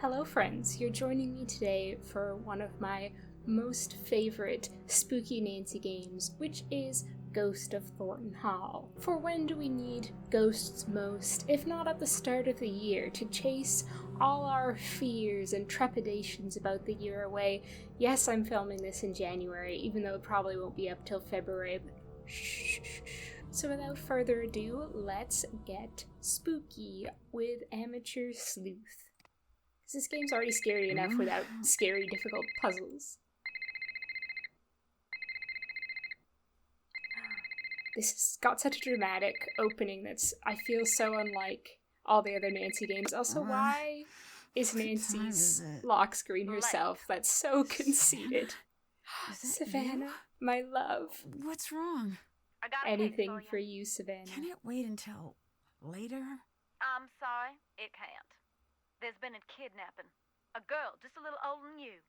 Hello friends, you're joining me today for one of my most favorite spooky Nancy games, which is Ghost of Thornton Hall. For when do we need ghosts most, if not at the start of the year, to chase all our fears and trepidations about the year away? Yes, I'm filming this in January, even though it probably won't be up till February, but shh. So without further ado, let's get spooky with Amateur Sleuth. Because this game's already scary enough without scary, difficult puzzles. This has got such a dramatic opening that's, I feel, so unlike all the other Nancy games. Also, why is Nancy's lock screen herself? That's so conceited. Savannah, my love. What's wrong? I got a Anything case for you, Savannah. Can it wait until later? I'm sorry, it can't. There's been a kidnapping. A girl just a little older than you.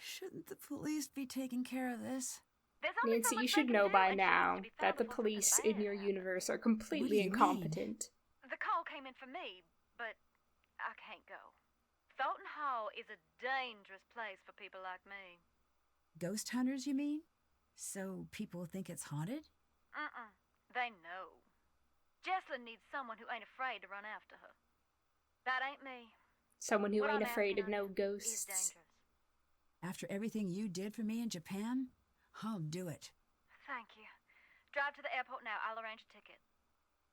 Shouldn't the police be taking care of this? There's only Nancy, so much you they should can know do, by and she needs now to be found that the before police something in your bad universe are What do completely you mean? incompetent. The call came in for me, but I can't go. Thornton Hall is a dangerous place for people like me. Ghost hunters, you mean? So people think it's haunted? They know. Jesslyn needs someone who ain't afraid to run after her. That ain't me. Someone who What ain't I'm afraid of asking no of you ghosts. is dangerous. After everything you did for me in Japan, I'll do it. Thank you. Drive to the airport now. I'll arrange a ticket.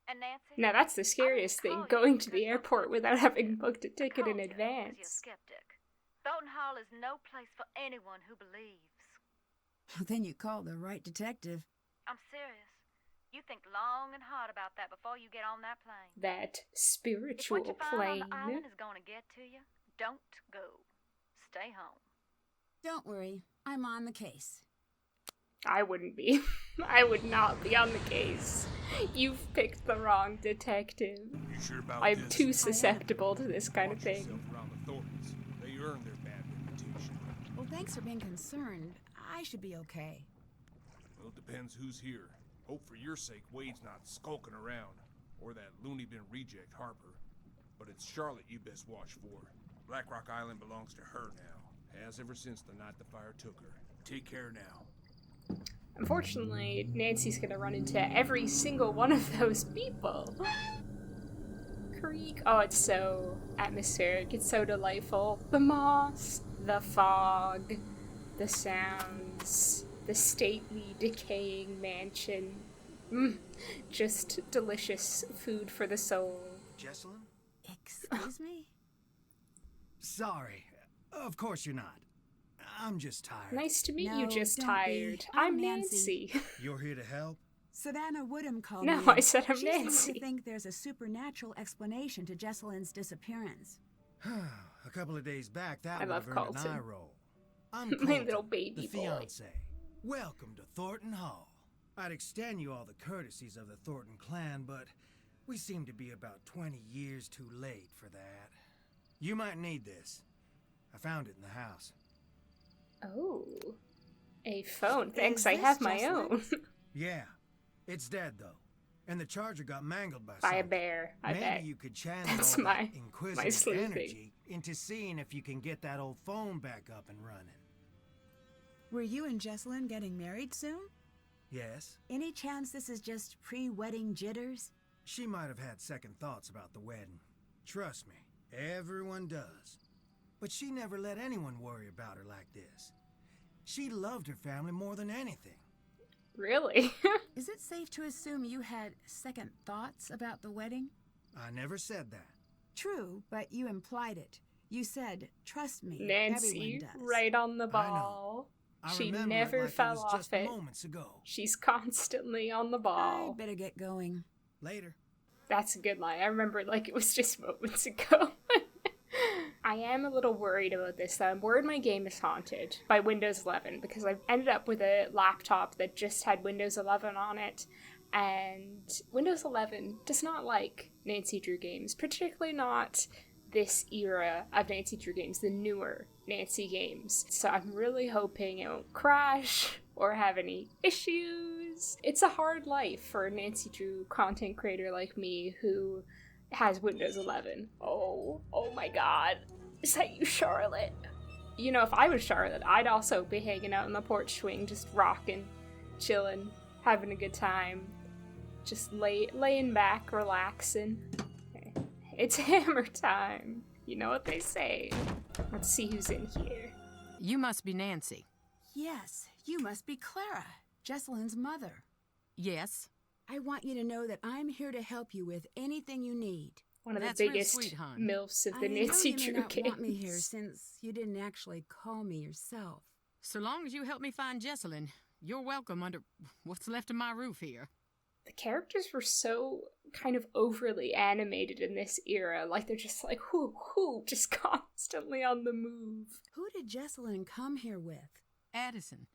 And Nancy? Now that's the scariest thing, going to the airport without having booked a ticket in You're a advance. skeptic. Thornton Hall is no place for anyone who believes. Then you called the right detective. I'm serious. You think long and hard about that before you get on that plane. That If spiritual what you find plane. on the island is going to get to you, don't go. Stay home. Don't worry, I'm on the case. I wouldn't be. I would not be on the case. You've picked the wrong detective. You sure about I'm this? too susceptible to this kind of Watch thing. yourself around the Thorntons. They earn their bad reputation. Well, thanks for being concerned. I should be okay. Well, it depends who's here. Hope for your sake Wade's not skulking around. Or that loony bin reject Harper. But it's Charlotte you best watch for. Black Rock Island belongs to her now. Has ever since the night the fire took her. Take care now. Unfortunately, Nancy's gonna run into every single one of those people. Creek. Oh, it's so atmospheric. It's so delightful. The moss, the fog, the sounds, the stately, decaying mansion. Just delicious food for the soul. Jesselyn? Excuse me? Sorry. Of course you're not. I'm just tired. Nice to meet No, you, just don't tired. be. I'm I'm Nancy. Nancy. You're here to help? Savannah Woodham called No, me. I said I'm She seems Nancy. to think there's a supernatural explanation to Jesselyn's disappearance. A couple of days back, that I would love have earned an Colton. eye roll. I'm My Colton, little baby the boy. fiance. Welcome to Thornton Hall. I'd extend you all the courtesies of the Thornton clan, but we seem to be about 20 years too late for that. You might need this. I found it in the house. Oh. A phone. Is Thanks, I this have my Jesselyn's? own. Yeah, it's dead though, and the charger got mangled by By a something. bear, I Maybe bet. you could channel That's all my- that inquisitive sleuthing. energy into seeing if you can get that old phone back up and running. Were you and Jesselyn getting married soon? Yes, Any chance this is just pre-wedding jitters? she might have had second thoughts about the wedding. Trust me, everyone does. But she never let anyone worry about her like this. She loved her family more than anything. Really? Is it safe to assume you had second thoughts about the wedding? I never said that. True, but you implied it. You said, trust me, Nancy, everyone does. right on the I know. ball. I She remember never it like fell it was off just it. moments ago. She's constantly on the I ball. better get going. Later. That's a good line. I remember it like it was just moments ago. I am a little worried about this, though. I'm worried my game is haunted by Windows 11, because I've ended up with a laptop that just had Windows 11 on it, and Windows 11 does not like Nancy Drew games, particularly not this era of Nancy Drew games, the newer Nancy games. So I'm really hoping it won't crash or have any issues. It's a hard life for a Nancy Drew content creator like me who It has Windows 11. Oh my god. Is that you, Charlotte? You know, if I was Charlotte, I'd also be hanging out on the porch swing, just rocking, chilling, having a good time. Just laying back, relaxing. It's hammer time. You know what they say. Let's see who's in here. You must be Nancy. Yes, you must be Clara, Jesselyn's mother. Yes. I want you to know that I'm here to help you with anything you need. One of That's the real biggest sweet, hon. MILFs of I the know Nancy you may Drew not games. want me here since you didn't actually call me yourself. So long as you help me find Jesselyn, you're welcome under what's left of my roof here. The characters were so kind of overly animated in this era. Like, they're just like, whoo, just constantly on the move. Who did Jesselyn come here with? Addison.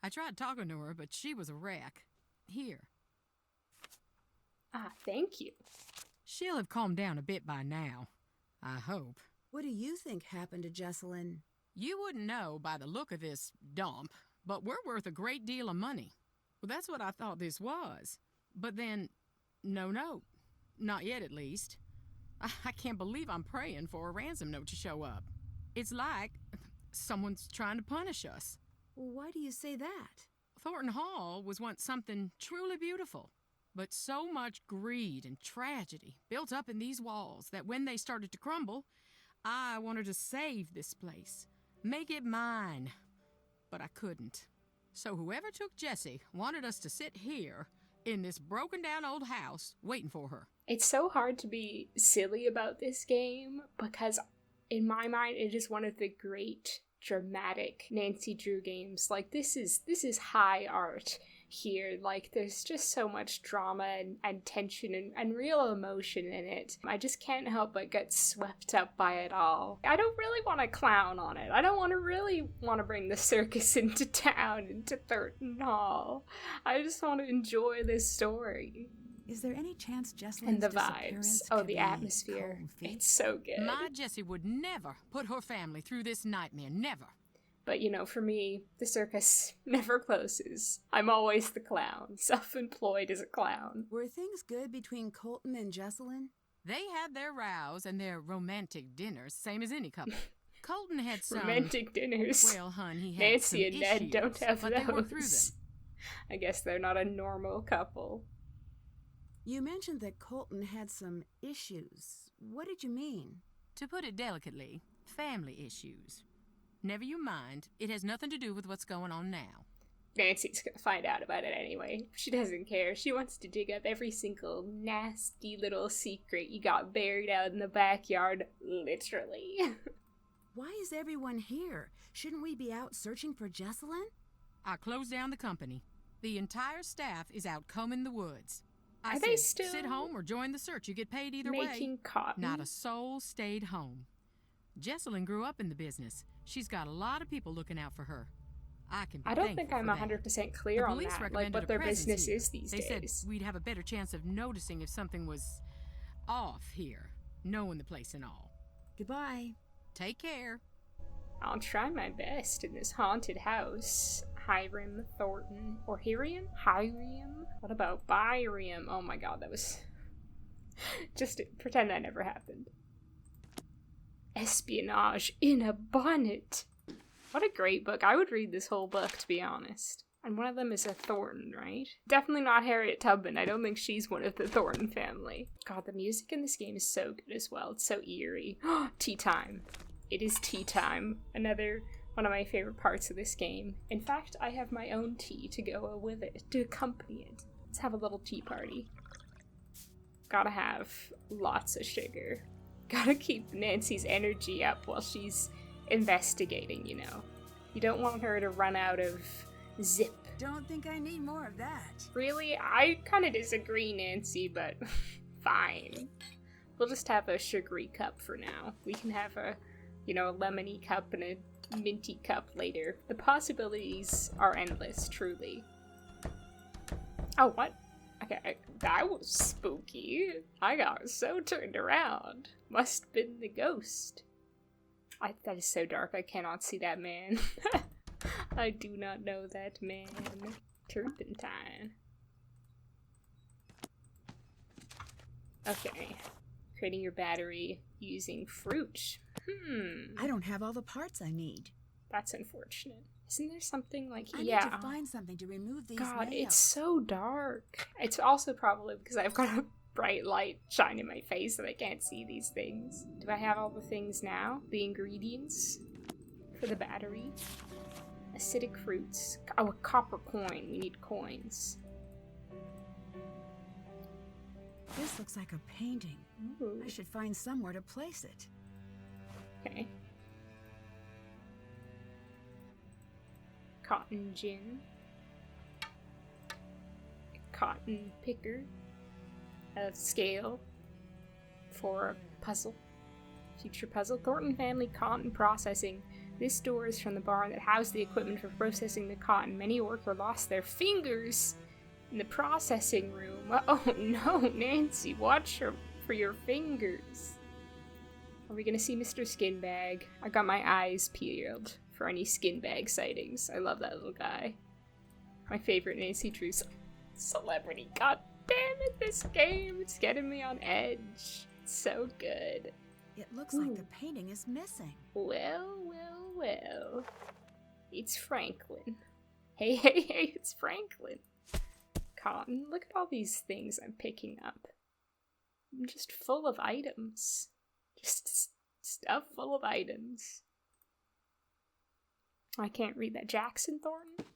I tried talking to her, but she was a wreck. Here. Ah, thank you. She'll have calmed down a bit by now. I hope. What do you think happened to Jesselyn? You wouldn't know by the look of this dump, but we're worth a great deal of money. Well, that's what I thought this was. But then, no. Not yet, at least. I can't believe I'm praying for a ransom note to show up. It's like someone's trying to punish us. Why do you say that? Thornton Hall was once something truly beautiful. But so much greed and tragedy built up in these walls that when they started to crumble, I wanted to save this place, make it mine. But I couldn't. So whoever took Jessie wanted us to sit here in this broken down old house waiting for her. It's so hard to be silly about this game because in my mind it is one of the great dramatic Nancy Drew games. Like, this is high art here. Like, there's just so much drama and tension and real emotion in it. I just can't help but get swept up by it all. I don't really want to clown on it. I don't really want to bring the circus into town, into Thornton Hall. I just want to enjoy this story. Is there any chance Jesselyn's And the disappearance vibes. Oh, could the be atmosphere. cold feet? It's so good. My Jessie would never put her family through this nightmare, never. But, you know, for me, the circus never closes. I'm always the clown, self-employed as a clown. Were things good between Colton and Jesselyn? They had their rows and their romantic dinners, same as any couple. Colton had some... Romantic dinners. Well, hun, he had Nancy some and Ned issues, don't have but they worked through them. those. I guess they're not a normal couple. You mentioned that Colton had some issues. What did you mean? To put it delicately, family issues. Never you mind. It has nothing to do with what's going on now. Nancy's gonna find out about it anyway. She doesn't care. She wants to dig up every single nasty little secret you got buried out in the backyard, literally. Why is everyone here? Shouldn't we be out searching for Jesselyn? I closed down the company. The entire staff is out combing the woods. I Are said, they still sit home or join the search. You get paid either way. making cotton? Not a soul stayed home. Jesselyn grew up in the business. She's got a lot of people looking out for her. I can be I don't think I'm thankful for that. 100% clear The on police that, like recommended what a their presence business here. is these They days. said we'd have a better chance of noticing if something was off here, knowing the place and all. Goodbye. Take care. I'll try my best in this haunted house. Hiram Thornton. Or Hiriam? Hiram? What about Byriam? Oh my god, that was... Just pretend that never happened. Espionage in a bonnet. What a great book. I would read this whole book, to be honest. And one of them is a Thornton, right? Definitely not Harriet Tubman. I don't think she's one of the Thornton family. God, the music in this game is so good as well. It's so eerie. Tea time. It is tea time. Another one of my favorite parts of this game. In fact, I have my own tea to go with it, to accompany it. Let's have a little tea party. Gotta have lots of sugar. Gotta keep Nancy's energy up while she's investigating, you know. You don't want her to run out of zip. Don't think I need more of that. Really? I kind of disagree, Nancy, but fine. We'll just have a sugary cup for now. We can have a, you know, a lemony cup and a minty cup later. The possibilities are endless, truly. Oh, what? Okay, that was spooky. I got so turned around. Must have been the ghost. That is so dark, I cannot see that man. I do not know that man. Turpentine. Okay. upgrading your battery using fruit. I don't have all the parts I need. That's unfortunate. Isn't there something like... I need to find something to remove these God, nails. it's so dark. It's also probably because I've got a bright light shine in my face that I can't see these things. Do I have all the things now? The ingredients for the battery? Acidic fruits. Oh, a copper coin. We need coins. This looks like a painting. Ooh. I should find somewhere to place it. Okay. Cotton gin. Cotton picker. A scale for a puzzle. Future puzzle. Thornton family cotton processing. This door is from the barn that housed the equipment for processing the cotton. Many workers lost their fingers in the processing room. Oh no, Nancy, watch for your fingers. Are we gonna see Mr. Skinbag? I got my eyes peeled for any Skinbag sightings. I love that little guy. My favorite Nancy Drew celebrity. God damn it, this game. It's getting me on edge. It's so good. It looks like the painting is missing. Well, well, well. It's Franklin. Hey, hey, hey, it's Franklin. Cotton, look at all these things I'm picking up. I'm just full of items. Just stuff full of items. I can't read that. Jackson Thornton?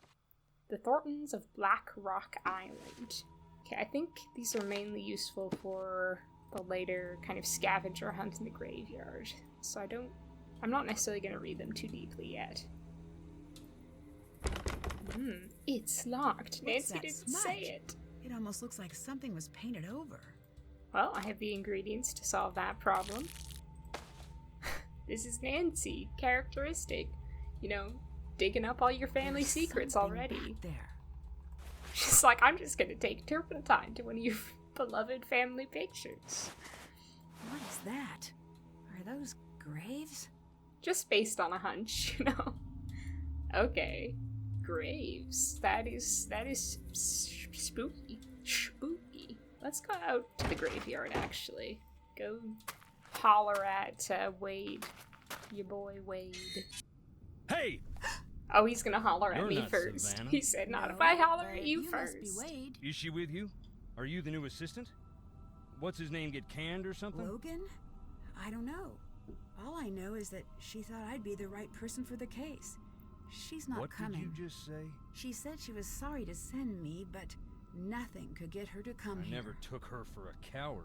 The Thorntons of Black Rock Island. Okay, I think these are mainly useful for the later kind of scavenger hunt in the graveyard. So I'm not necessarily going to read them too deeply yet. It's locked. Nancy didn't say it. It almost looks like something was painted over. Well, I have the ingredients to solve that problem. This is Nancy. Characteristic. You know, digging up all your family secrets already. Back there. She's like, I'm just gonna take turpentine to one of your beloved family pictures. What is that? Are those graves? Just based on a hunch, you know. Okay. Graves. That is spooky. Spooky. Let's go out to the graveyard, actually. Go holler at Wade. Your boy Wade. Hey! Oh, he's gonna holler at You're me not first. Savannah. He said, not No, if I holler but at you must first. be Wade. Is she with you? Are you the new assistant? What's his name, get canned or something? Logan? I don't know. All I know is that she thought I'd be the right person for the case. She's not coming. What did you just say? She said she was sorry to send me, but nothing could get her to come I here. never took her for a coward.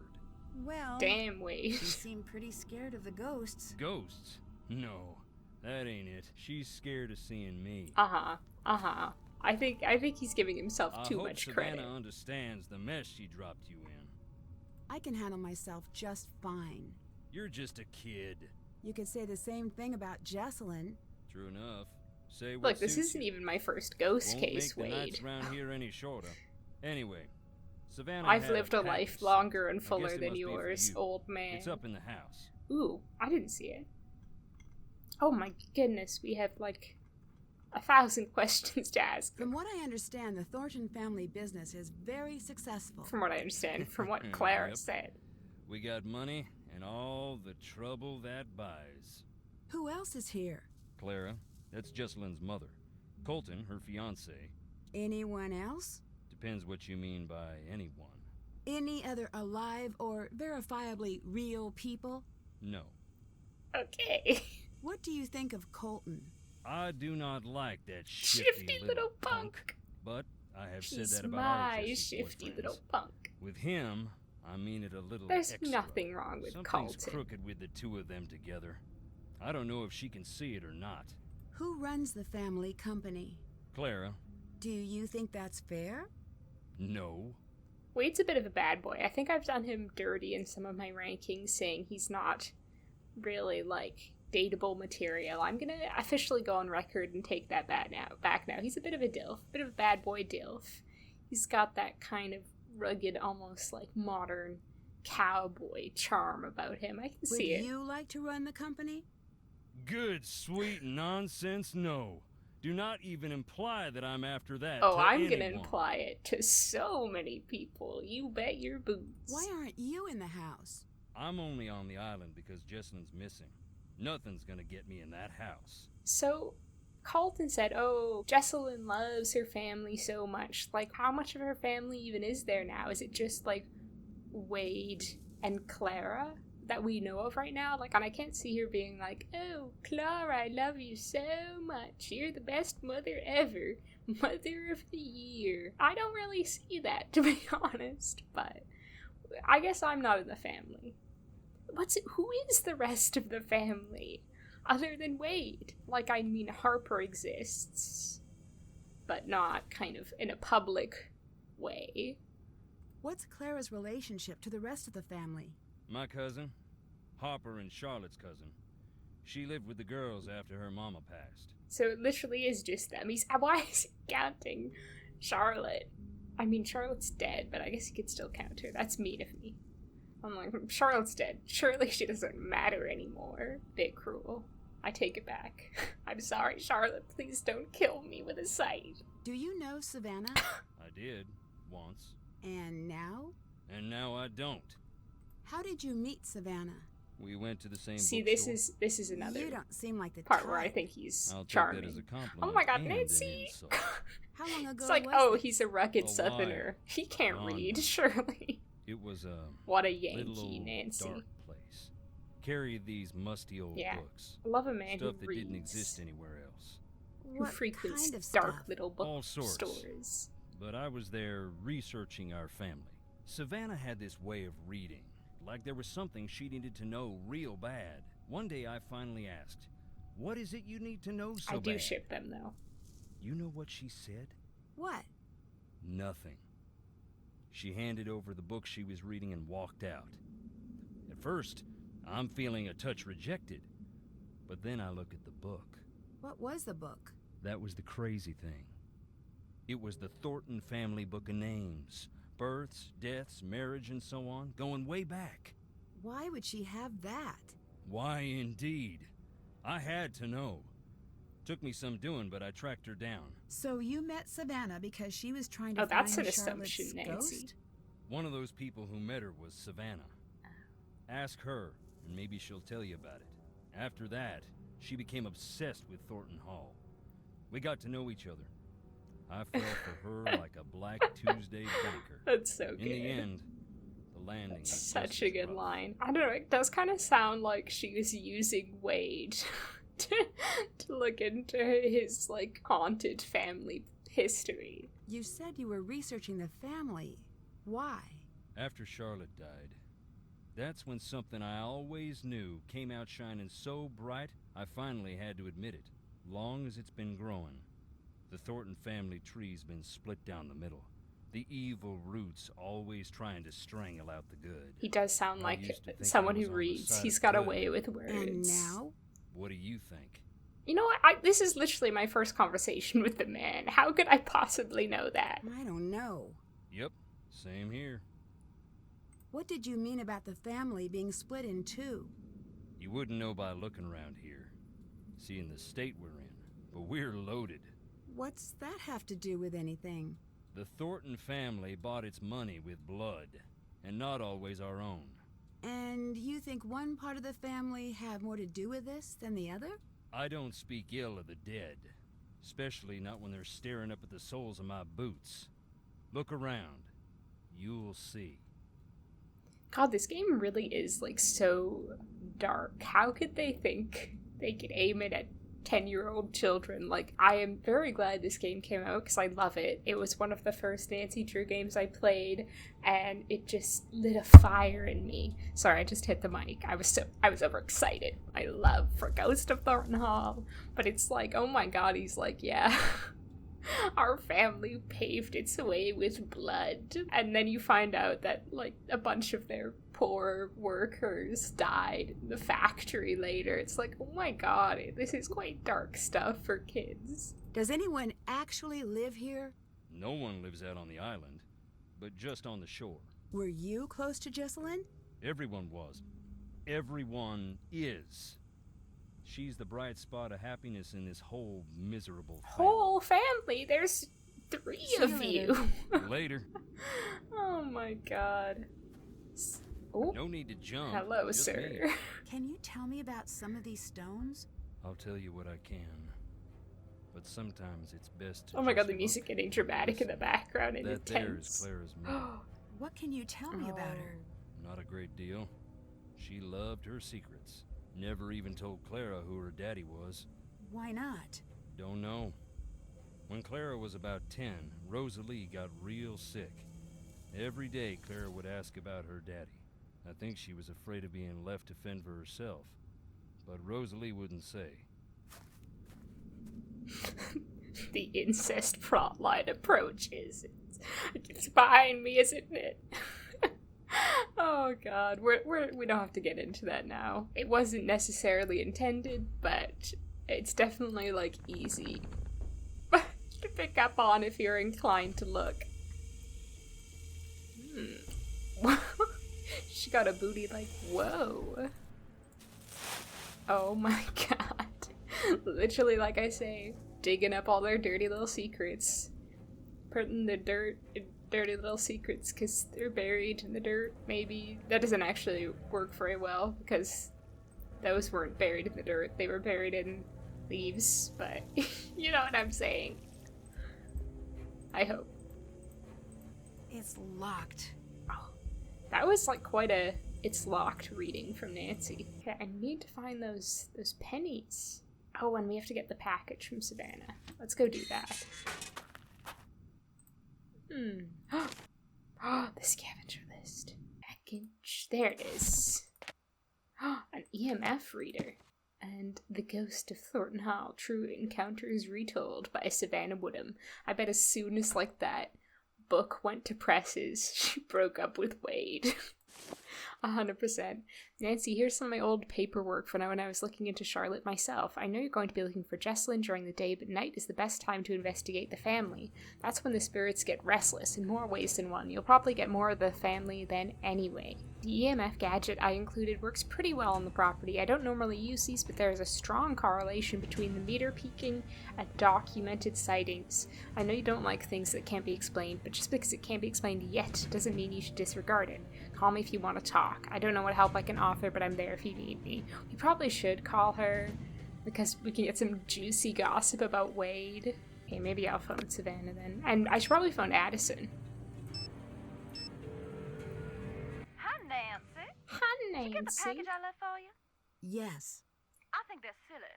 Well, Damn, Wade. she seemed pretty scared of the ghosts. Ghosts? No, that ain't it. She's scared of seeing me. I think he's giving himself too much credit. Savannah understands the mess she dropped you in. I can handle myself just fine. You're just a kid. You could say the same thing about Jesselyn. True enough. Say what Look, this suits isn't you. even my first ghost Won't case, make the Wade. nights around here any shorter. Anyway, Savannah I've had lived a package life or longer something. and I fuller guess it than must be for yours, you. old man. It's up in the house. Ooh, I didn't see it. Oh my goodness, we have like 1,000 questions to ask. From what I understand, the Thornton family business is very successful. From what I understand, from what Clara Yep. said. We got money and all the trouble that buys. Who else is here? Clara, that's Jesselyn's mother. Colton, her fiance. Anyone else? Depends what you mean by anyone. Any other alive or verifiably real people? No. Okay. What do you think of Colton? I do not like that Shifty little punk. But I have He's said that about our my Jesse's shifty boyfriends. little punk. With him, I mean it a little There's extra. nothing wrong with Something's Colton. crooked with the two of them together. I don't know if she can see it or not. Who runs the family company? Clara? Do you think that's fair? No. Wade's a bit of a bad boy. I think I've done him dirty in some of my rankings, saying he's not really, like, dateable material. I'm gonna officially go on record and take that back now. He's a bit of a dilf. A bit of a bad boy dilf. He's got that kind of rugged, almost, like, modern cowboy charm about him. I can see it. Would you like to run the company? Good, sweet nonsense, no. Do not even imply that I'm after that. Oh, to I'm gonna anyone. imply it to so many people. You bet your boots. Why aren't you in the house? I'm only on the island because Jessam's missing. Nothing's gonna get me in that house. So, Carlton said, oh, Jessalyn loves her family so much. Like, how much of her family even is there now? Is it just, like, Wade and Clara that we know of right now? Like, and I can't see her being like, oh, Clara, I love you so much. You're the best mother ever. Mother of the year. I don't really see that, to be honest, but I guess I'm not in the family. Who is the rest of the family? Other than Wade. Like, I mean, Harper exists, but not kind of in a public way. What's Clara's relationship to the rest of the family? My cousin, Harper and Charlotte's cousin. She lived with the girls after her mama passed. So it literally is just them. Why is he counting Charlotte? I mean, Charlotte's dead, but I guess he could still count her. That's mean of me. I'm like, Charlotte's dead. Surely she doesn't matter anymore. Bit cruel. I take it back. I'm sorry, Charlotte. Please don't kill me with a scythe. Do you know Savannah? I did, once. And now? And now I don't. How did you meet Savannah? We went to the same See, bookstore. this is another You don't seem like the part type. where I think he's I'll take charming. that as a compliment. Oh my god, and an Nancy! insult. How long ago It's like, was oh, this? he's a rugged A southerner. while He can't on. read, surely. It was a What a little Yankee, old Nancy. dark place. Carried these musty old Yeah. books. I love a man Stuff who that reads. didn't exist anywhere else. Who What frequents kind of dark stuff? little All sorts. bookstores. But I was there researching our family. Savannah had this way of reading, like there was something she needed to know real bad. One day I finally asked, "What is it you need to know so I do bad?" ship them, though. You know what she said? What? Nothing. She handed over the book she was reading and walked out. At first, I'm feeling a touch rejected, but then I look at the book. What was the book? That was the crazy thing. It was the Thornton family book of names. Births, deaths, marriage, and so on, going way back. Why would she have that? Why, indeed. I had to know. Took me some doing, but I tracked her down. So you met Savannah because she was trying to Oh, find that's an Charlotte's assumption, Nancy. ghost? One of those people who met her was Savannah. Ask her, and maybe she'll tell you about it. After that, she became obsessed with Thornton Hall. We got to know each other. I fell for her like a Black Tuesday banker. That's so In good. the end, the landing That's was such just a as good rough. line. I don't know, it does kind of sound like she was using Wade to look into his, like, haunted family history. You said you were researching the family. Why? After Charlotte died, that's when something I always knew came out shining so bright, I finally had to admit it. Long as it's been growing, the Thornton family tree's been split down the middle. The evil roots always trying to strangle out the good. He does sound I like used to think someone I was who on the reads. side He's of got a good. way with words. And now? What do you think? You know what? This is literally my first conversation with the man. How could I possibly know that? I don't know. Yep, same here. What did you mean about the family being split in two? You wouldn't know by looking around here, seeing the state we're in, but we're loaded. What's that have to do with anything? The Thornton family bought its money with blood, and not always our own. And you think one part of the family have more to do with this than the other? I don't speak ill of the dead, especially not when they're staring up at the soles of my boots. Look around. You'll see. God, this game really is, like, so dark. How could they think they could aim it at 10-year-old children? Like, I am very glad this game came out because I love it. It was one of the first Nancy Drew games I played, and it just lit a fire in me. Sorry, I just hit the mic. I was overexcited. My love for Ghost of Thornton Hall. But it's like, oh my god, he's like, yeah. Our family paved its way with blood. And then you find out that, like, a bunch of their poor workers died in the factory later. It's like, oh my god, this is quite dark stuff for kids. Does anyone actually live here? No one lives out on the island, but just on the shore. Were you close to Jessalyn? Everyone was. Everyone is. She's the bright spot of happiness in this whole miserable thing. Whole family? There's 3 See of you you. Later. Oh my god. Oh, No need to jump. hello, just sir. me. Can you tell me about some of these stones? I'll tell you what I can. But sometimes it's best to Oh my god, just the music look getting and dramatic in the listen. background and That there is intense. Clara's mother. What can you tell me about her? Not a great deal. She loved her secrets. Never even told Clara who her daddy was. Why not? Don't know. When Clara was about 10, Rosalie got real sick. Every day Clara would ask about her daddy. I think she was afraid of being left to fend for herself. But Rosalie wouldn't say. The incest plotline approaches. It's behind me, isn't it? Oh god, we don't have to get into that now. It wasn't necessarily intended, but it's definitely, like, easy to pick up on if you're inclined to look. She got a booty like, whoa. Oh my god. Literally, like I say, digging up all their dirty little secrets. Putting the dirty little secrets because they're buried in the dirt, maybe. That doesn't actually work very well because those weren't buried in the dirt. They were buried in leaves, but you know what I'm saying. I hope. It's locked. Oh, that was like quite a "it's locked" reading from Nancy. Okay, I need to find those pennies. Oh, and we have to get the package from Savannah. Let's go do that. Oh, the scavenger list. Package. There it is. An EMF reader. And The Ghost of Thornton Hall, True Encounters Retold by Savannah Woodham. I bet as soon as, like, that book went to presses, she broke up with Wade. 100%. Nancy, here's some of my old paperwork from when I was looking into Charlotte myself. I know you're going to be looking for Jessalyn during the day, but night is the best time to investigate the family. That's when the spirits get restless in more ways than one. You'll probably get more of the family then anyway. The EMF gadget I included works pretty well on the property. I don't normally use these, but there is a strong correlation between the meter peaking and documented sightings. I know you don't like things that can't be explained, but just because it can't be explained yet doesn't mean you should disregard it. Call me if you want to talk. I don't know what help I can offer, but I'm there if you need me. We probably should call her, because we can get some juicy gossip about Wade. Okay, maybe I'll phone Savannah then. And I should probably phone Addison. Hi, Nancy. Hi, Did you get the Nancy. package I left for you? Yes. I think they're silly.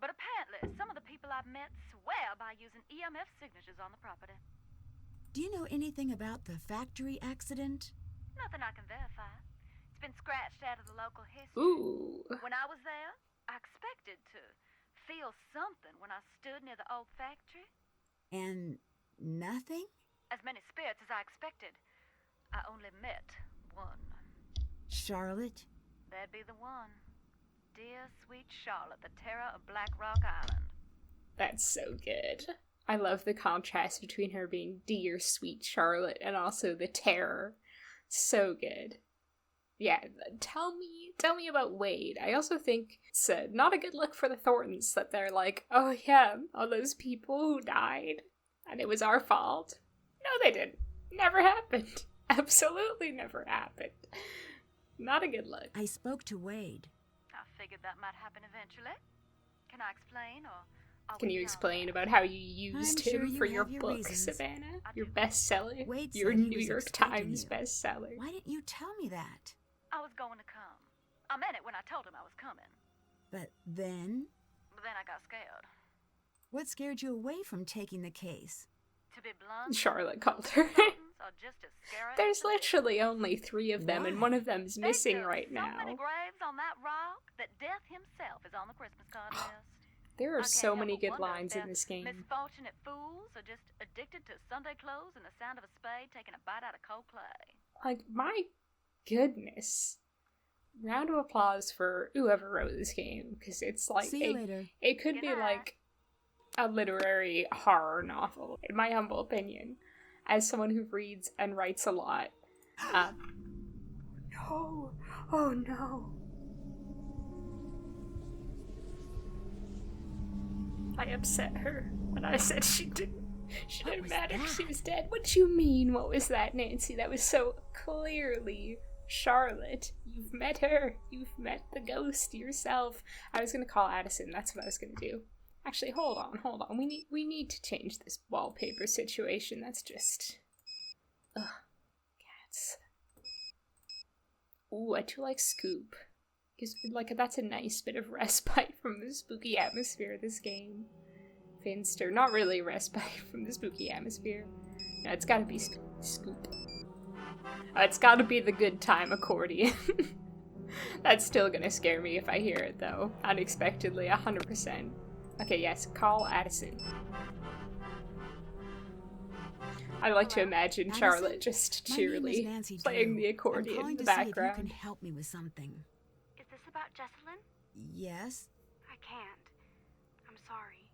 But apparently, some of the people I've met swear by using EMF signatures on the property. Do you know anything about the factory accident? Nothing I can verify. It's been scratched out of the local history. Ooh. When I was there, I expected to feel something when I stood near the old factory. And nothing? As many spirits as I expected. I only met one. Charlotte? That'd be the one. Dear, sweet Charlotte, the terror of Black Rock Island. That's so good. I love the contrast between her being dear, sweet Charlotte and also the terror. So good. Yeah, tell me about Wade. I also think it's not a good look for the Thorntons that they're like, oh yeah, all those people who died, and it was our fault. No, they didn't. Never happened. Absolutely never happened. Not a good look. I spoke to Wade. I figured that might happen eventually. Can I explain, or are Can we you beyond explain that? about how you used I'm sure him you for have your your book, reasons. Savannah? Your bestseller? Wade Your said he New was York expecting Times you. bestseller. Why didn't you tell me that? I was going to come. I meant it when I told him I was coming. But then? But then I got scared. What scared you away from taking the case? To be blunt, Charlotte called her. Thorntons are just as scary. There's as the literally only 3 of them, and Why? one of them's They missing dug right so now. many graves on that rock that Death himself is on the Christmas card list. There I are can't so help many but good wonder if lines in they're this game. Misfortunate fools are just addicted to Sunday clothes and the sound of a spade taking a bite out of cold clay. Like, my goodness. Round of applause for whoever wrote this game, because it's like, See you later. it could Good be night. like a literary horror novel, in my humble opinion, as someone who reads and writes a lot. No. Oh no. I upset her when I said she didn't was matter. that? She was dead. What do you mean? What was that, Nancy? That was so clearly Charlotte, you've met her. You've met the ghost yourself. I was gonna call Addison. That's what I was gonna do. Actually, hold on. We need to change this wallpaper situation. That's just... Ugh. Cats. Ooh, I do like Scoop. Because, like, that's a nice bit of respite from the spooky atmosphere of this game. Finster. Not really respite from the spooky atmosphere. No, it's gotta be Scoop. It's gotta be the good time accordion. That's still gonna scare me if I hear it, though. Unexpectedly, 100%. Okay, yes, call Addison. I like to imagine Addison? Charlotte just cheerily playing the accordion in the background. See if you can help me with something. Is this about Jessalyn? Yes? I can't. I'm sorry.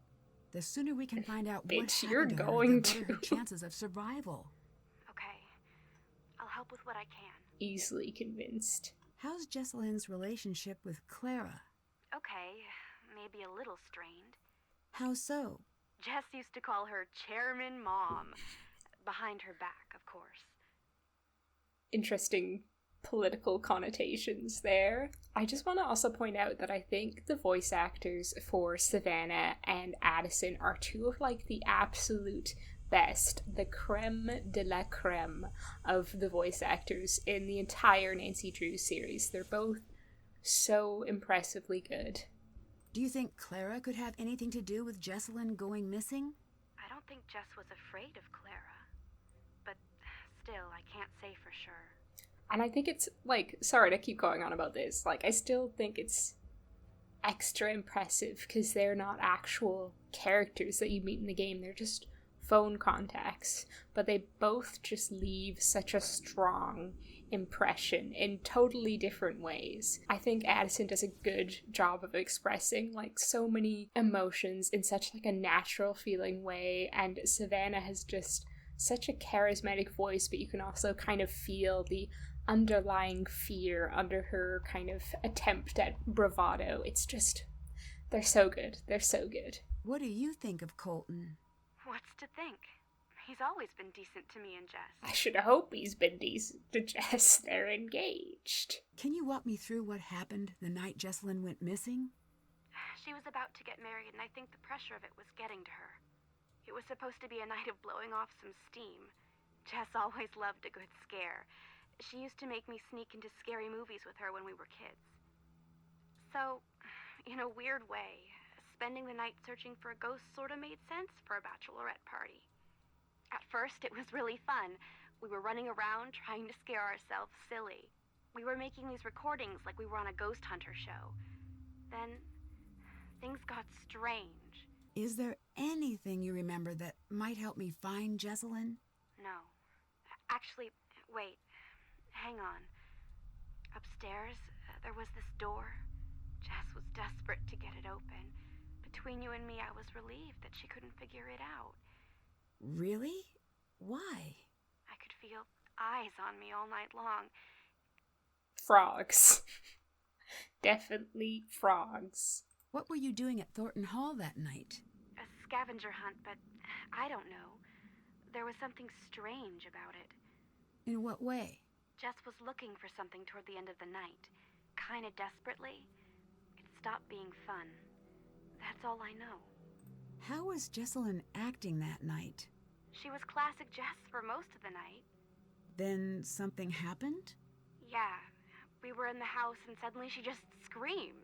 The sooner we can find out what Bitch, happened you're to her, going the better to. her chances of survival. Okay. I'll help with what I can. Easily convinced. How's Jessalyn's relationship with Clara? Okay. Maybe a little strained. How so? Jess used to call her Chairman Mom. Behind her back, of course. Interesting political connotations there. I just want to also point out that I think the voice actors for Savannah and Addison are two of, like, the absolute best, the creme de la creme of the voice actors in the entire Nancy Drew series. They're both so impressively good. Do you think Clara could have anything to do with Jessalyn going missing? I don't think Jess was afraid of Clara. But still, I can't say for sure. And I think it's, like, sorry to keep going on about this, like, I still think it's extra impressive because they're not actual characters that you meet in the game. They're just phone contacts. But they both just leave such a strong impression in totally different ways. I think Addison does a good job of expressing, like, so many emotions in such, like, a natural feeling way, and Savannah has just such a charismatic voice, but you can also kind of feel the underlying fear under her kind of attempt at bravado. It's just, they're so good. They're so good. What do you think of Colton? What's to think? He's always been decent to me and Jess. I should hope he's been decent to Jess. They're engaged. Can you walk me through what happened the night Jessalyn went missing? She was about to get married, and I think the pressure of it was getting to her. It was supposed to be a night of blowing off some steam. Jess always loved a good scare. She used to make me sneak into scary movies with her when we were kids. So, in a weird way, spending the night searching for a ghost sort of made sense for a bachelorette party. At first, it was really fun. We were running around trying to scare ourselves silly. We were making these recordings like we were on a ghost hunter show. Then, things got strange. Is there anything you remember that might help me find Jessalyn? No. Actually, wait. Hang on. Upstairs, there was this door. Jess was desperate to get it open. Between you and me, I was relieved that she couldn't figure it out. Really? Why? I could feel eyes on me all night long. Frogs. Definitely frogs. What were you doing at Thornton Hall that night? A scavenger hunt, but I don't know. There was something strange about it. In what way? Jess was looking for something toward the end of the night. Kinda desperately. It stopped being fun. That's all I know. How was Jessalyn acting that night? She was classic Jess for most of the night. Then something happened? Yeah. We were in the house and suddenly she just screams.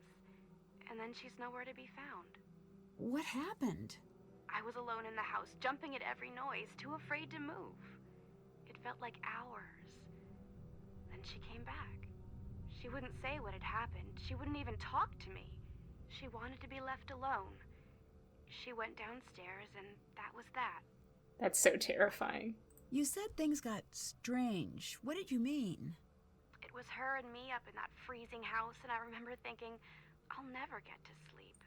And then she's nowhere to be found. What happened? I was alone in the house, jumping at every noise, too afraid to move. It felt like hours. Then she came back. She wouldn't say what had happened. She wouldn't even talk to me. She wanted to be left alone. She went downstairs, and that was that. That's so terrifying. You said things got strange. What did you mean? It was her and me up in that freezing house, and I remember thinking, I'll never get to sleep.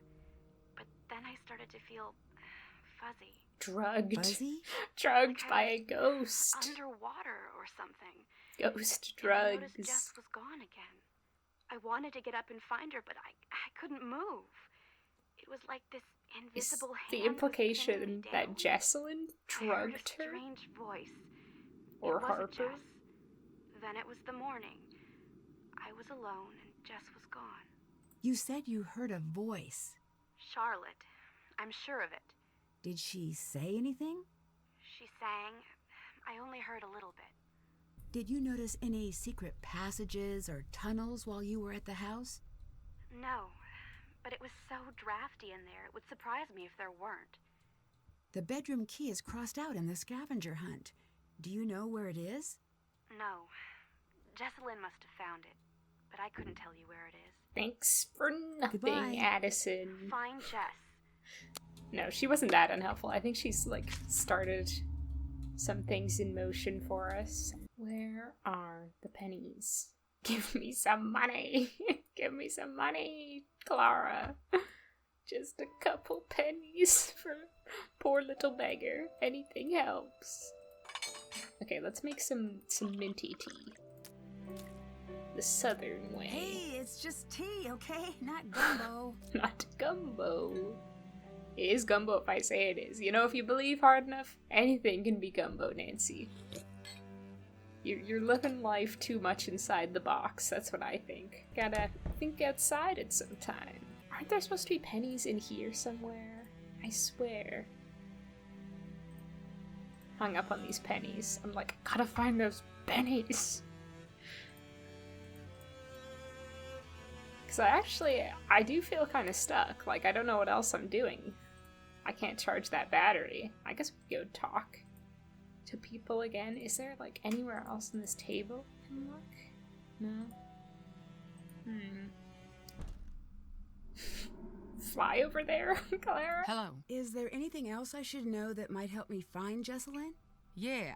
But then I started to feel fuzzy. Drugged. Fuzzy? Drugged Like by I a ghost. Underwater or something. Ghost And I drugs. noticed Jess was gone again. I wanted to get up and find her, but I couldn't move. It was like this Is invisible hand. the was implication pinning me that down. Jessalyn drugged I heard a her? strange voice. Or it wasn't Harper? Jess. Then it was the morning. I was alone and Jess was gone. You said you heard a voice. Charlotte. I'm sure of it. Did she say anything? She sang. I only heard a little bit. Did you notice any secret passages or tunnels while you were at the house? No, but it was so drafty in there, it would surprise me if there weren't. The bedroom key is crossed out in the scavenger hunt. Do you know where it is? No. Jessalyn must have found it, but I couldn't tell you where it is. Thanks for nothing, Goodbye. Addison. Find Jess. No, she wasn't that unhelpful. I think she's, like, started some things in motion for us. Where are the pennies? Give me some money. Give me some money, Clara. Just a couple pennies for poor little beggar. Anything helps. Okay, let's make some minty tea. The southern way. Hey, it's just tea, okay? Not gumbo. Not gumbo. It is gumbo if I say it is. You know, if you believe hard enough, anything can be gumbo, Nancy. You're living life too much inside the box, that's what I think. Gotta think outside it sometime. Aren't there supposed to be pennies in here somewhere? I swear. Hung up on these pennies. I'm like, gotta find those pennies. Because I do feel kind of stuck. Like, I don't know what else I'm doing. I can't charge that battery. I guess we could go talk to people again. Is there, like, anywhere else in this table I can look? No? Fly over there, Clara? Hello. Is there anything else I should know that might help me find Jessalyn? Yeah.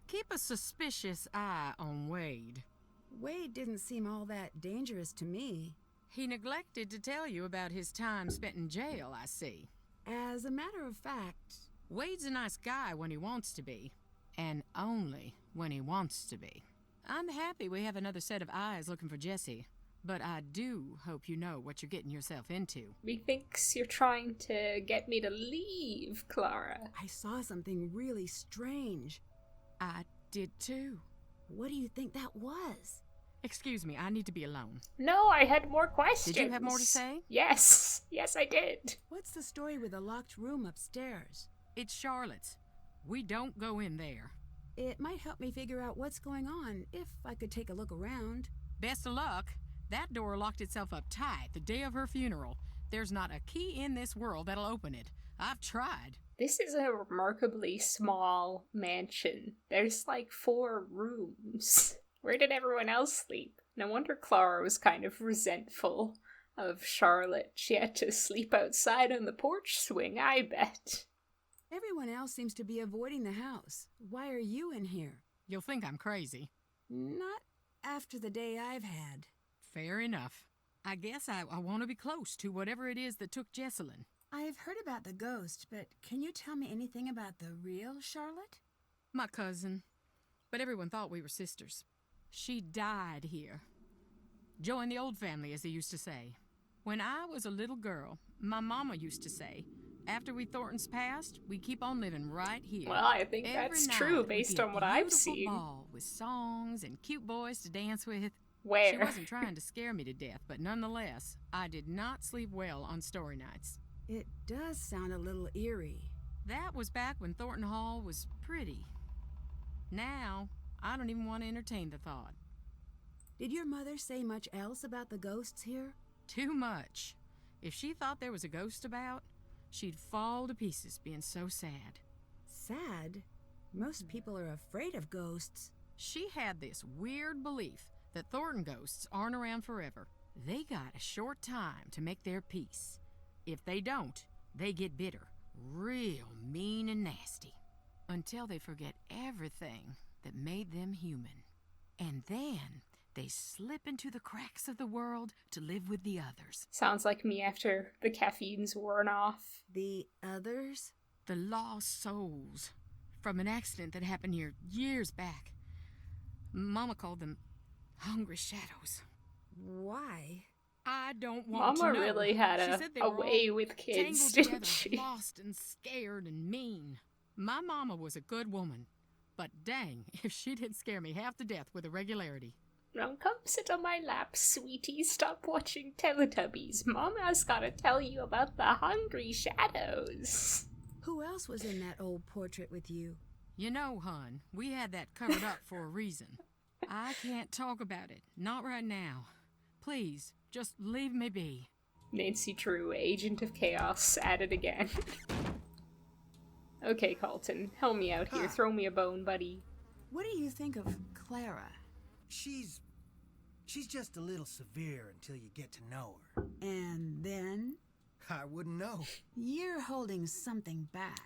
Keep a suspicious eye on Wade. Wade didn't seem all that dangerous to me. He neglected to tell you about his time spent in jail, I see. As a matter of fact... Wade's a nice guy when he wants to be, and only when he wants to be. I'm happy we have another set of eyes looking for Jessie, but I do hope you know what you're getting yourself into. Methinks you're trying to get me to leave, Clara. I saw something really strange. I did too. What do you think that was? Excuse me, I need to be alone. No, I had more questions. Did you have more to say? Yes. Yes, I did. What's the story with the locked room upstairs? It's Charlotte's. We don't go in there. It might help me figure out what's going on, if I could take a look around. Best of luck. That door locked itself up tight the day of her funeral. There's not a key in this world that'll open it. I've tried. This is a remarkably small mansion. There's like 4 rooms. Where did everyone else sleep? No wonder Clara was kind of resentful of Charlotte. She had to sleep outside on the porch swing, I bet. Everyone else seems to be avoiding the house. Why are you in here? You'll think I'm crazy. Not after the day I've had. Fair enough. I guess I want to be close to whatever it is that took Jessalyn. I've heard about the ghost, but can you tell me anything about the real Charlotte? My cousin. But everyone thought we were sisters. She died here. Joined the old family, as they used to say. When I was a little girl, my mama used to say, after we Thorntons passed, we keep on living right here. Well, I think that's true based on what I've seen. Ball with songs and cute boys to dance with. Where? She wasn't trying to scare me to death, but nonetheless, I did not sleep well on story nights. It does sound a little eerie. That was back when Thornton Hall was pretty. Now, I don't even want to entertain the thought. Did your mother say much else about the ghosts here? Too much. If she thought there was a ghost about, she'd fall to pieces being so sad. Sad? Most people are afraid of ghosts. She had this weird belief that Thornton ghosts aren't around forever. They got a short time to make their peace. If they don't, they get bitter, real mean and nasty, until they forget everything that made them human. And then they slip into the cracks of the world to live with the others. Sounds like me after the caffeine's worn off. The others? The lost souls. From an accident that happened here years back. Mama called them hungry shadows. Why? I don't want Mama to know. really had a way with kids, didn't together, she? Lost and scared and mean. My mama was a good woman, but dang if she didn't scare me half to death with a regularity. Now come sit on my lap, sweetie. Stop watching Teletubbies. Mama's gotta tell you about the hungry shadows. Who else was in that old portrait with you? You know, hon, we had that covered up for a reason. I can't talk about it. Not right now. Please, just leave me be. Nancy Drew, Agent of Chaos, at it again. Okay, Colton, help me out here. Throw me a bone, buddy. What do you think of Clara? She's just a little severe until you get to know her. And then? I wouldn't know. You're holding something back.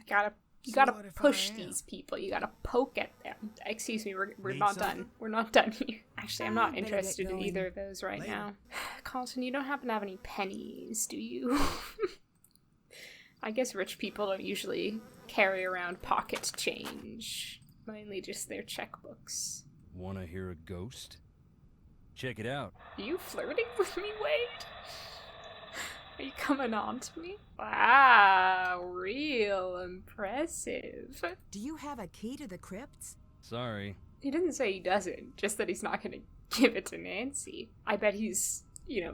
You So gotta what if push I am? these people. You gotta poke at them. Excuse me, we're Need not something? done. We're not done here. Actually, I'm not better get interested in going. either of those right Later. now. Colton, you don't happen to have any pennies, do you? I guess rich people don't usually carry around pocket change. Mainly just their checkbooks. Wanna hear a ghost? Check it out. Are you flirting with me, Wade? Are you coming on to me? Wow, real impressive. Do you have a key to the crypts? Sorry. He doesn't say he doesn't, just that he's not gonna give it to Nancy. I bet he's,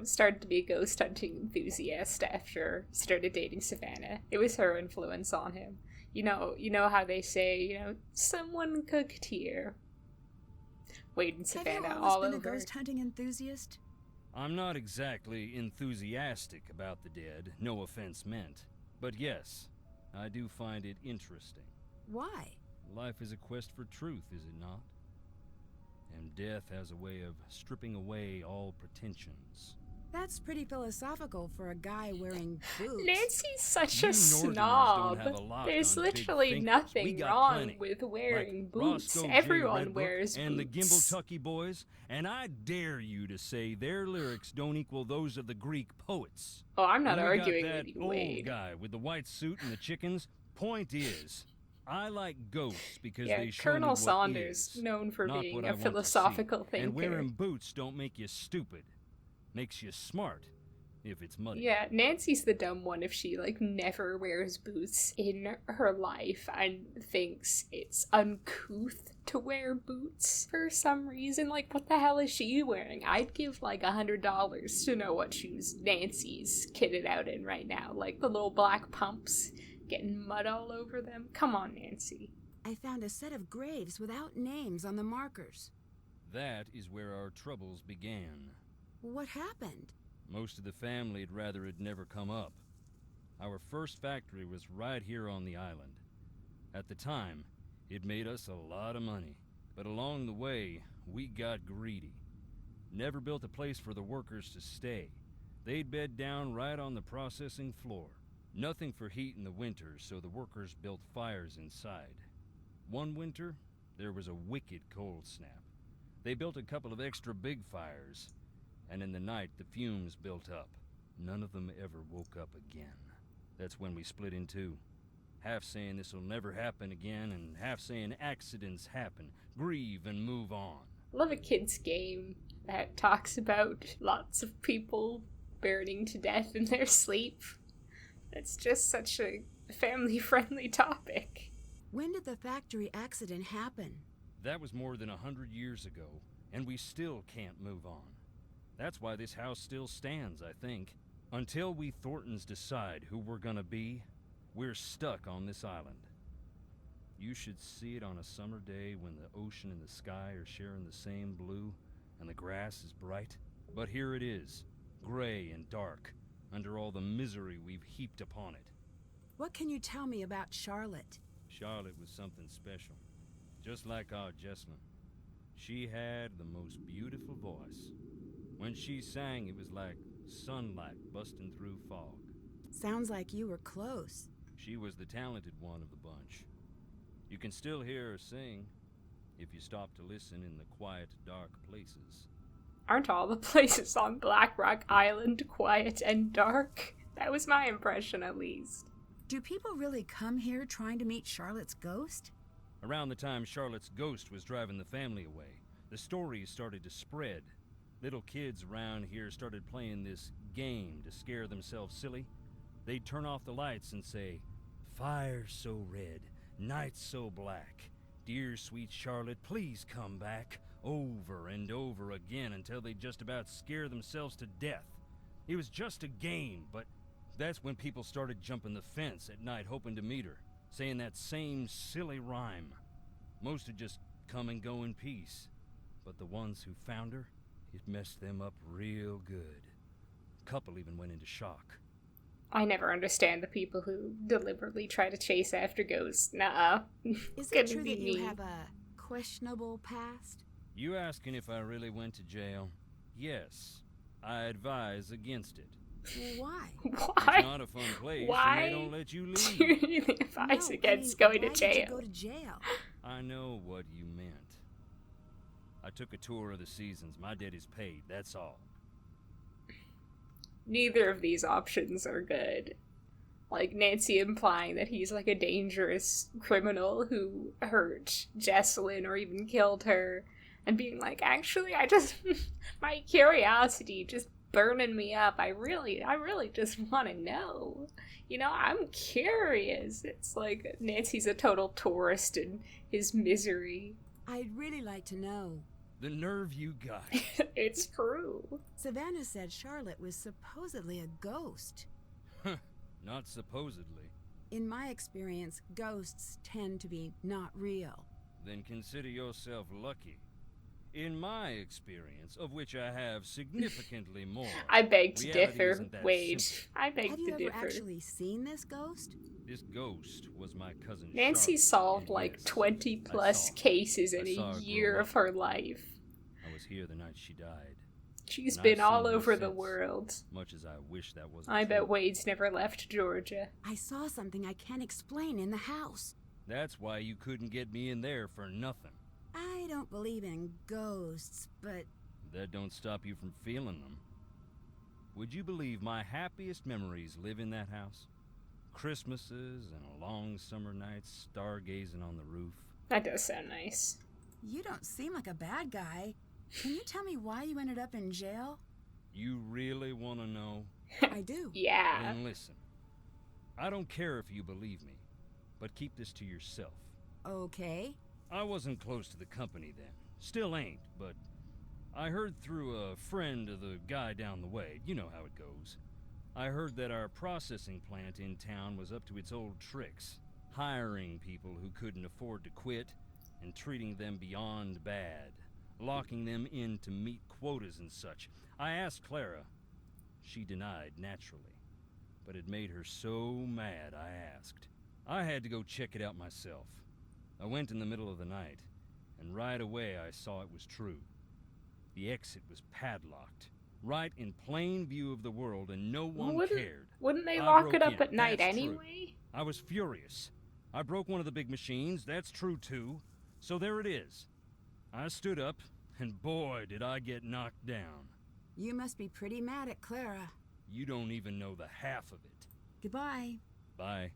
started to be a ghost hunting enthusiast after he started dating Savannah. It was her influence on him. You know how they say, someone cooked here. Wade and Have you Savannah always all been over. a ghost hunting enthusiast? I'm not exactly enthusiastic about the dead, no offense meant. But yes, I do find it interesting. Why? Life is a quest for truth, is it not? And death has a way of stripping away all pretensions. That's pretty philosophical for a guy wearing boots. Nancy's such You a Northerners snob. don't have a lock There's on big literally thinkers. We nothing got wrong plenty. with wearing Like boots. Roscoe J. Everyone Redbrook wears and the boots. Gimble Tucky Boys, and I dare you to say their lyrics don't equal those of the Greek poets. Oh, I'm not And we arguing got that with you, old Wade. guy with the white suit and the chickens. Point is, I like ghosts because Yeah, they show me Colonel what Saunders, is, known for not being what a I want to see. philosophical thinker. And wearing boots don't make you stupid. Makes you smart, if it's muddy. Yeah, Nancy's the dumb one if she, never wears boots in her life and thinks it's uncouth to wear boots for some reason. What the hell is she wearing? I'd give, $100 to know what shoes Nancy's kitted out in right now. The little black pumps, getting mud all over them. Come on, Nancy. I found a set of graves without names on the markers. That is where our troubles began. What happened? Most of the family'd rather it never come up. Our first factory was right here on the island. At the time, it made us a lot of money. But along the way, we got greedy. Never built a place for the workers to stay. They'd bed down right on the processing floor. Nothing for heat in the winter, so the workers built fires inside. One winter, there was a wicked cold snap. They built a couple of extra big fires, and in the night the fumes built up. None of them ever woke up again. That's when we split in two. Half saying this'll never happen again, and half saying accidents happen. Grieve and move on. Love a kid's game that talks about lots of people burning to death in their sleep. It's just such a family-friendly topic. When did the factory accident happen? That was more than 100 years ago, and we still can't move on. That's why this house still stands, I think. Until we Thorntons decide who we're gonna be, we're stuck on this island. You should see it on a summer day when the ocean and the sky are sharing the same blue and the grass is bright. But here it is, gray and dark, under all the misery we've heaped upon it. What can you tell me about Charlotte? Charlotte was something special, just like our Jesslyn. She had the most beautiful voice. When she sang, it was like sunlight busting through fog. Sounds like you were close. She was the talented one of the bunch. You can still hear her sing, if you stop to listen in the quiet, dark places. Aren't all the places on Black Rock Island quiet and dark? That was my impression, at least. Do people really come here trying to meet Charlotte's ghost? Around the time Charlotte's ghost was driving the family away, the stories started to spread. Little kids around here started playing this game to scare themselves silly. They'd turn off the lights and say, "Fire so red, night so black. Dear sweet Charlotte, please come back. over and over again until they just about scare themselves to death. It was just a game, but that's when people started jumping the fence at night hoping to meet her, saying that same silly rhyme. Most would just come and go in peace, but the ones who found her, it messed them up real good. A couple even went into shock. I never understand the people who deliberately try to chase after ghosts. Nuh-uh. Is it true that you have a questionable past? You asking if I really went to jail? Yes. I advise against it. Why? Why? It's not a fun place, Why? and they don't let you leave. Do you advise against going to why jail? Did you go to jail? I know what you meant. I took a tour of the seasons. My debt is paid, that's all. Neither of these options are good. Like, Nancy implying that he's like a dangerous criminal who hurt Jessalyn or even killed her, and being like, actually, my curiosity just burning me up. I really just want to know. You know, I'm curious. It's like Nancy's a total tourist in his misery. I'd really like to know. The nerve you got. It's true. Savannah said Charlotte was supposedly a ghost. Not supposedly. In my experience, ghosts tend to be not real. Then consider yourself lucky. In my experience, of which I have significantly more, I beg to reality differ, isn't that Wade. simple. I beg Have to you ever differ. actually seen this ghost? This ghost was my cousin Nancy Charlotte, solved and like yes, 20 I plus saw her. cases I in saw a her year grow of up. her life. I was here the night she died. She's And been I've all seen her over the since, world. Much as I wish that wasn't I bet true. Wade's never left Georgia. I saw something I can't explain in the house. That's why you couldn't get me in there for nothing. I don't believe in ghosts, but That don't stop you from feeling them. Would you believe my happiest memories live in that house? Christmases and long summer nights stargazing on the roof. That does sound nice. you don't seem like a bad guy. Can you tell me why you ended up in jail? You really want to know? I do. Yeah. Then listen. I don't care if you believe me, but keep this to yourself. Okay. I wasn't close to the company then. Still ain't, but I heard through a friend of the guy down the way. You know how it goes. I heard that our processing plant in town was up to its old tricks, hiring people who couldn't afford to quit and treating them beyond bad, locking them in to meet quotas and such. I asked Clara. She denied, naturally, but it made her so mad I asked. I had to go check it out myself. I went in the middle of the night, and right away I saw it was true. The exit was padlocked, right in plain view of the world, and no one cared. Wouldn't they I lock broke it up in, at night that's true. anyway? I was furious. I broke one of the big machines, that's true too. So there it is. I stood up, and boy, did I get knocked down. You must be pretty mad at Clara. You don't even know the half of it. Goodbye. Bye.